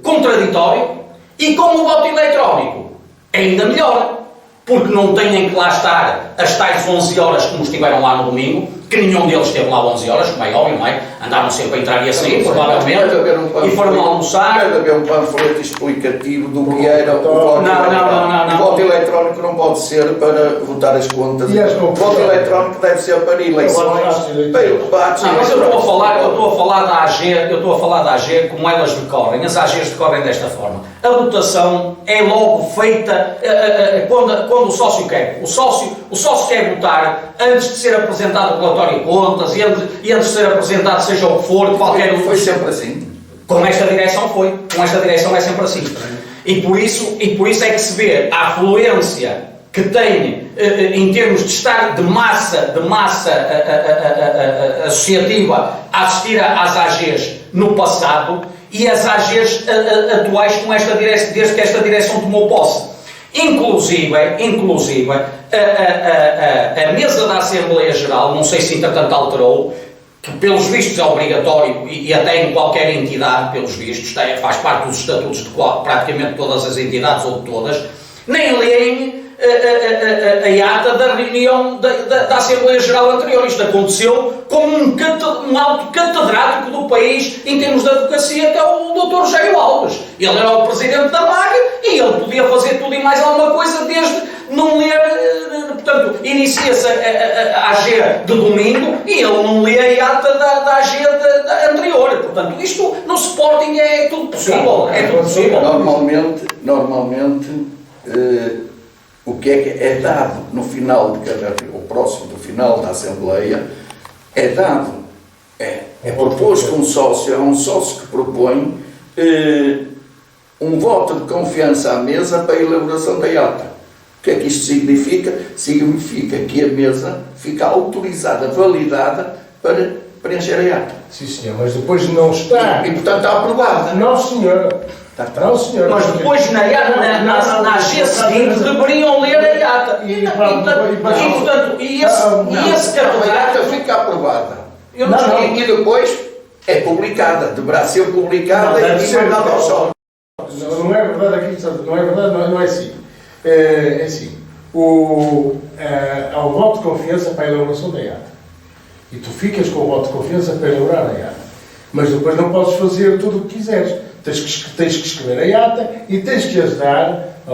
contraditório, e com o voto eletrónico, ainda melhor, porque não têm que lá estar às tais 11 horas como estiveram lá no domingo, que nenhum deles esteve lá 11 horas, como é óbvio, não é? Andaram sempre a entrar e a sair, provavelmente, e foram almoçar. Deve haver um panfleto explicativo do que era o voto não. O voto eletrónico não pode ser para votar as contas. O voto eletrónico deve ser para eleições, para debates. Não, mas eu estou a falar da AG como elas decorrem. As AGs decorrem desta forma. A votação é logo feita quando o sócio quer. O sócio quer votar antes de ser apresentado o relatório de contas e antes de ser apresentado seja o que for, qualquer... Foi sempre assim. Com esta direção foi. Com esta direção é sempre assim. E por isso é que se vê a afluência que tem em termos de estar de massa associativa a assistir às AGs no passado e as AGs atuais com esta direção, desde que esta direção tomou posse. Inclusive a mesa da Assembleia Geral, não sei se entretanto alterou, que pelos vistos é obrigatório e até em qualquer entidade, pelos vistos, faz parte dos estatutos de praticamente todas as entidades ou de todas, nem leem a ata da reunião da Assembleia Geral anterior. Isto aconteceu com um alto catedrático do país em termos de advocacia, que é o Dr. Rogério Alves. Ele era o presidente da MAG e ele podia fazer tudo e mais alguma coisa desde não ler, portanto, inicia-se a AG de domingo e ele não lê a ata da AG anterior. Portanto, isto no Sporting é tudo possível. É tudo possível. Normalmente o que é dado no final de cada, ou próximo do final da Assembleia, é dado, é proposto um sócio, é um sócio que propõe um voto de confiança à mesa para a elaboração da ata. O que é que isto significa? Significa que a mesa fica autorizada, validada para preencher a ata. Sim, senhor, mas depois não está. E portanto está aprovada. Não, senhor. Não, senhor. Mas depois na AG seguinte deveriam ler a ata. E esse a ata fica aprovada. E depois é publicada. Deverá ser publicada e mandada ao sócio. Não é verdade aquilo, não é verdade, não é assim. É assim. Há um voto de confiança para a elaboração da ata. E tu ficas com o voto de confiança para elaborar a ata. Mas depois não podes fazer tudo o que quiseres. Tens que escrever a ata e tens que as dar a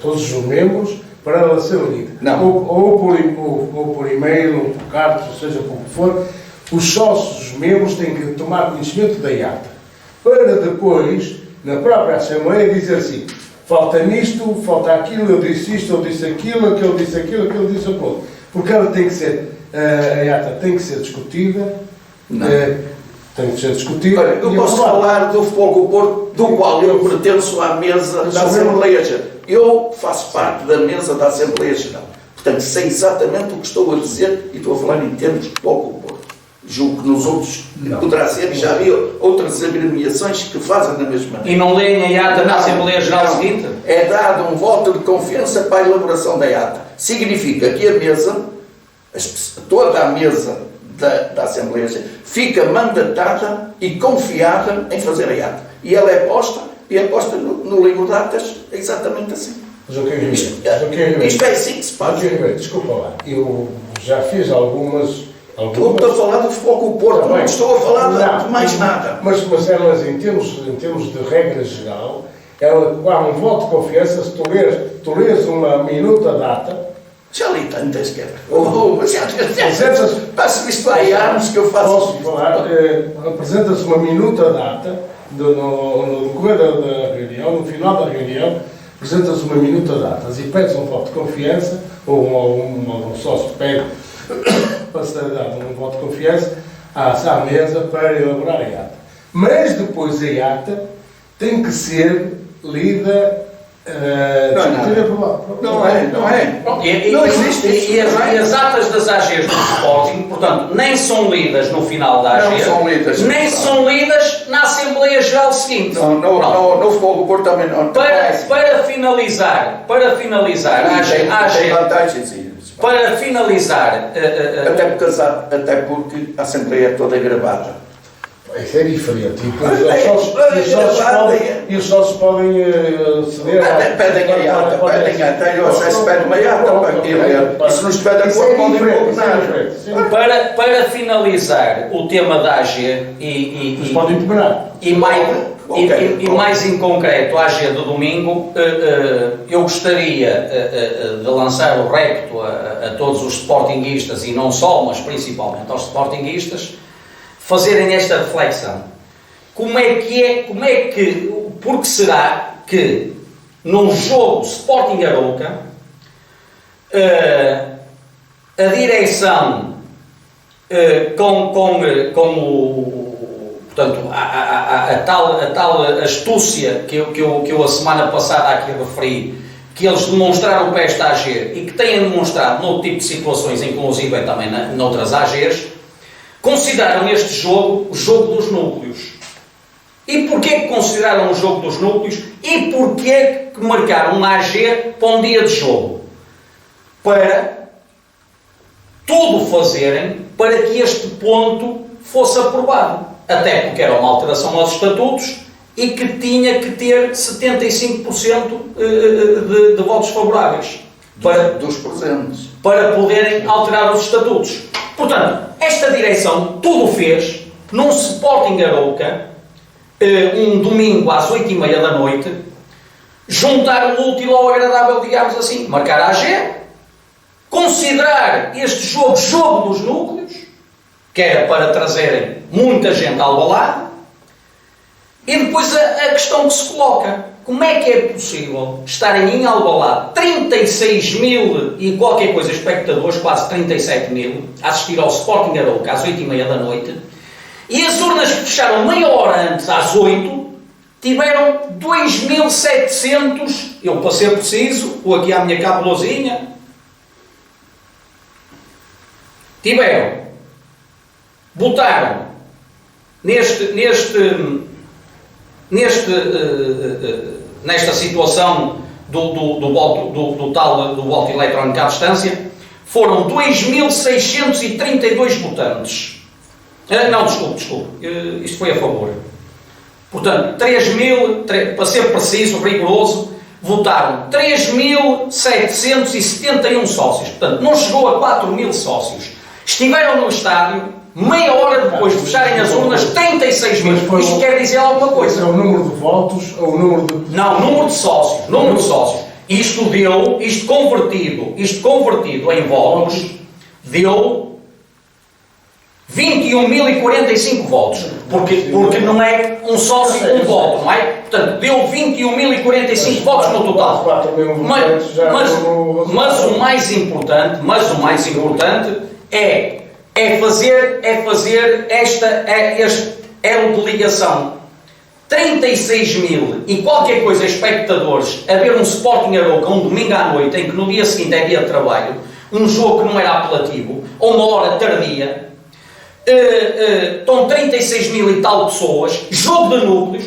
todos os membros para ela ser lida. Ou por e-mail, ou por carta, seja por que for. Os sócios, os membros, têm que tomar conhecimento da ata. Para depois, na própria Assembleia, dizer assim: falta nisto, falta aquilo, eu disse isto, eu disse aquilo, aquele disse aquilo, aquele disse aquilo. Porque ela tem que ser, a ata tem que ser discutida. Tem que ser discutido. Olha, eu posso falar do Fogo Porto, do qual eu pertenço à mesa da Assembleia Geral. Eu faço parte da mesa da Assembleia Geral. Portanto, sei exatamente o que estou a dizer e estou a falar em termos de Fogo Porto. Julgo que nos outros poderá ser, já havia outras agremiações que fazem da mesma maneira. E não leem a ata na Assembleia Geral seguinte? É dado um voto de confiança para a elaboração da ata. Significa que a mesa, toda a mesa da Assembleia fica mandatada e confiada em fazer a ata. E ela é posta no livro de atas exatamente assim. Isto é assim que se faz. Desculpa lá, eu já fiz algumas... Estou a falar do Fogo Porto, não estou a falar de mais nada. Mas elas, em termos de regra geral, há um voto de confiança. Se tu lês uma minuta data. Já li tantas, que passa-me isto há anos que eu faço. Posso falar? Apresenta-se uma minuta data no decorrer da reunião, no final da reunião, apresenta-se uma minuta data e pede-se um voto de confiança, ou um sócio pede para ser dado um voto de confiança. à mesa para elaborar a ata. Mas depois a ata tem que ser lida. Não é. Não existe isso. E as atas das AGs do Sporting, portanto, nem são lidas no final da AG, nem são lidas na Assembleia Geral seguinte. No Futebol do Porto também não. Para finalizar, a AG, tem vantagens. para finalizar, Até porque a Assembleia é toda gravada. Isso é diferente. E os sócios podem ceder. Pedem a ata, eu acesso, pedem uma ata para aquilo. E se não estiver de acordo, podem impugnar. para finalizar o tema da AG Mas podem impugnar. E mais em concreto, a AG do domingo, eu gostaria de lançar o repto a todos os sportinguistas, e não só, mas principalmente aos sportinguistas, fazerem esta reflexão. Porque será que num jogo Sporting Arouca a direção portanto, a tal astúcia que eu a semana passada aqui referi, que eles demonstraram para esta AG e que têm demonstrado noutro tipo de situações, inclusive também noutras AGs, consideraram este jogo o jogo dos núcleos. E porquê que consideraram o jogo dos núcleos? E porquê que marcaram uma AG para um dia de jogo? Para tudo fazerem para que este ponto fosse aprovado. Até porque era uma alteração aos estatutos e que tinha que ter 75% de votos favoráveis dos presentes para poderem alterar os estatutos. Portanto, esta direção tudo fez num Sporting Arouca, um domingo às 8h30 da noite, juntar o útil ao agradável, digamos assim, marcar a AG, considerar este jogo dos núcleos, que era para trazerem muita gente ao Alvalade, e depois a questão que se coloca: como é que é possível estarem em Alvalade 36 mil e qualquer coisa espectadores, quase 37 mil, a assistir ao Sporting Arouca às 8h30 da noite, e as urnas que fecharam meia hora antes, às 8, tiveram 2.700, eu para ser preciso, vou aqui à minha cabulosinha, votaram nesta situação do tal voto eletrónico à distância, foram 2.632 votantes. Não, desculpe, isto foi a favor. Portanto, 3.000, para ser preciso, rigoroso, votaram 3.771 sócios. Portanto, não chegou a 4.000 sócios. Estiveram no estádio, meia hora depois de fecharem as urnas, 36 mil. Isto quer dizer alguma coisa. É o número de votos ou o número de... Não, número de sócios. Isto convertido em votos, deu 21.045 votos. Porque não é um sócio um voto, não é? Portanto, deu 21.045 votos no total. Mas o mais importante é fazer este elo de ligação. 36 mil e qualquer coisa espectadores a ver um Sporting Arouca um domingo à noite, em que no dia seguinte é dia de trabalho, um jogo que não era apelativo, ou uma hora tardia, estão 36 mil e tal pessoas, jogo de núcleos,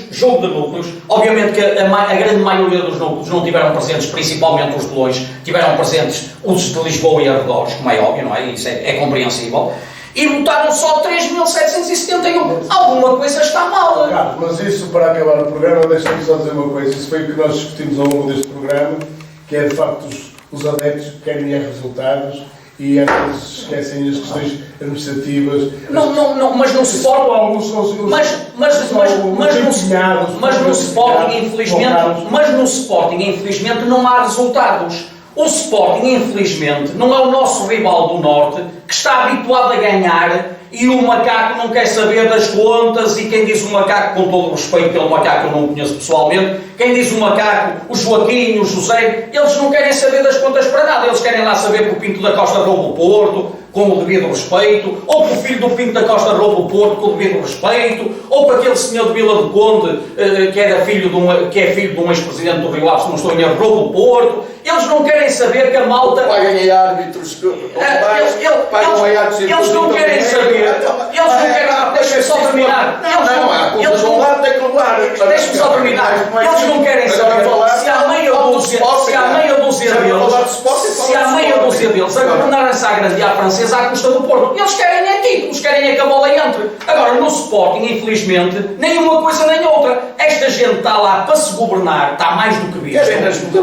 obviamente que a grande maioria dos núcleos não tiveram presentes, principalmente os de longe, tiveram presentes os de Lisboa e arredores, como é óbvio, não é? Isso é compreensível, e votaram só 3.771. Alguma coisa está mal. Carlos, mas isso, para acabar o programa, deixa-me só dizer uma coisa. Isso foi o que nós discutimos ao longo deste programa, que é de facto os adeptos que querem resultados e às vezes esquecem as questões administrativas. Não, mas no Sporting, mas no Sporting, infelizmente, não há resultados. O Sporting, infelizmente, não é o nosso rival do Norte, que está habituado a ganhar, e o macaco não quer saber das contas, e quem diz o macaco, com todo o respeito pelo macaco, eu não o conheço pessoalmente, quem diz o macaco, o Joaquim, o José, eles não querem saber das contas para nada, eles querem lá saber que o Pinto da Costa roubou o Porto, com o devido respeito, ou que o filho do Pinto da Costa rouba o Porto com o devido respeito, ou que aquele senhor de Vila do Conde, que é filho de um ex-presidente do Rio Ave, se não estou em erro, rouba o Porto. Eles não querem saber que a malta... Paguem árbitros, eles não querem saber. Eles não querem... Deixa-me só terminar. Eles vão lá, tem que levar. Deixa-me só terminar. Eles não querem saber se há meia dúzia deles a governarem-se à grande e à francesa à custa do Porto. Eles querem é títulos, querem é que a bola entre. Agora, no Sporting, infelizmente, nem uma coisa nem outra. Esta gente está lá para se governar, está mais do que visto.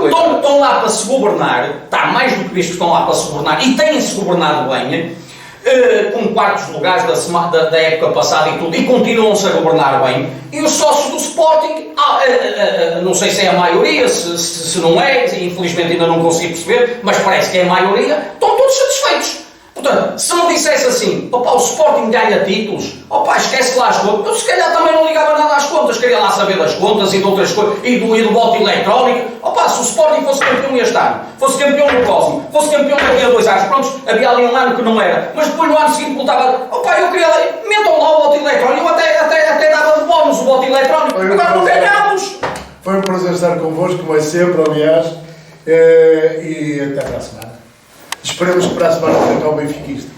Estão lá para se governar, está mais do que visto que estão lá para se governar e têm-se governado bem, com quartos lugares da época passada e tudo, e continuam-se a governar bem. E os sócios do Sporting, não sei se é a maioria, se não é, infelizmente ainda não consigo perceber, mas parece que é a maioria, estão todos satisfeitos. Portanto, se me dissesse assim, opa, o Sporting ganha títulos, opa, esquece lá as contas, eu se calhar também não ligava nada às contas, queria lá saber das contas e de outras coisas, e do voto eletrónico. Opa, se o Sporting fosse campeão este ano, fosse campeão no próximo, fosse campeão daqui a 2 anos, pronto, havia ali um ano que não era, mas depois no ano seguinte voltava, opa, eu queria, metam lá o voto eletrónico, eu até dava de bónus o voto eletrónico, agora não ganhamos. Foi um prazer estar convosco, como é sempre, aliás, e até para a semana. Esperemos que para a semana tenha cá o benfiquista.